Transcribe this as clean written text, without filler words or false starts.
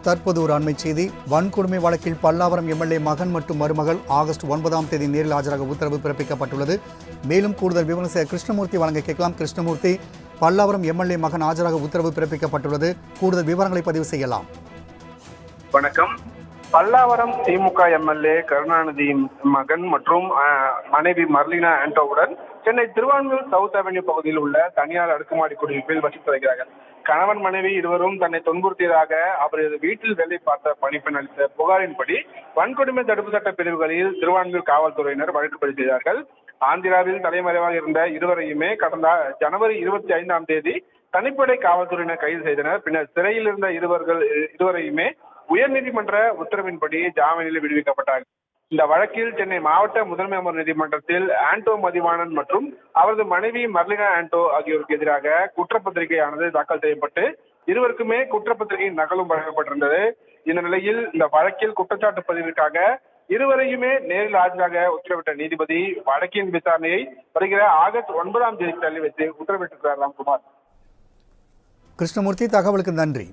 தற்போது ஒரு அண்மைச் செய்தி. வன்கொடுமை வழக்கில் பல்லாவரம் எம்எல்ஏ மகன் மற்றும் மருமகள் ஆகஸ்ட் 9ஆம் தேதி நேரில் ஆஜராக உத்தரவு பிறப்பிக்கப்பட்டுள்ளது. மேலும் கூடுதல் விவரம் கிருஷ்ணமூர்த்தி வழங்க கேட்கலாம். கிருஷ்ணமூர்த்தி, பல்லாவரம் எம்எல்ஏ மகன் ஆஜராக உத்தரவு பிறப்பிக்கப்பட்டுள்ளது. கூடுதல் விவரங்களை பதிவு செய்யலாம். வணக்கம். பல்லாவரம் திமுக எம்எல்ஏ கருணாநிதி மகன் மற்றும் மனைவி மர்லினா ஆண்டோவுடன் சென்னை திருவான்மியூர் சவுத் அவென்யூ பகுதியில் உள்ள தனியார் அடுக்குமாடி குடியிருப்பில் வசித்து வருகிறார்கள். கணவன் மனைவி இருவரும் தன்னை துன்புறுத்தியதாக அவரது வீட்டில் வேலை பார்த்த பணிப்பெண் அளித்த புகாரின்படி வன்கொடுமை தடுப்பு சட்ட பிரிவுகளில் திருவான்மியூர் காவல்துறையினர் வழக்கு பதிவு செய்தார்கள். ஆந்திராவில் தலைமறைவாக இருந்த இருவரையுமே கடந்த ஜனவரி 25ஆம் தேதி தனிப்படை காவல்துறையினர் கைது செய்தனர். பின்னர் சிறையில் இருந்த இருவரையுமே உயர்நீதிமன்ற உத்தரவின்படி ஜாமீனில் விடுவிக்கப்பட்டார்கள். இந்த வழக்கில் சென்னை மாவட்ட முதன்மை அமர்வு நீதிமன்றத்தில் ஆண்டோ மதிவாணன் மற்றும் அவரது மனைவி மர்லினா ஆண்டோ ஆகியோருக்கு எதிராக குற்றப்பத்திரிகையானது தாக்கல் செய்யப்பட்டு இருவருக்குமே குற்றப்பத்திரிகையின் நகலும் வழங்கப்பட்டிருந்தது. இந்த நிலையில் இந்த வழக்கில் குற்றச்சாட்டு பதிவிற்காக இருவரையுமே நேரில் ஆஜராக உத்தரவிட்ட நீதிபதி வழக்கின் விசாரணையை வருகிற ஆகஸ்ட் 9ஆம் தேதி தள்ளி வைத்து உத்தரவிட்டிருக்கிறார் ராம்குமார். கிருஷ்ணமூர்த்தி, தகவலுக்கு நன்றி.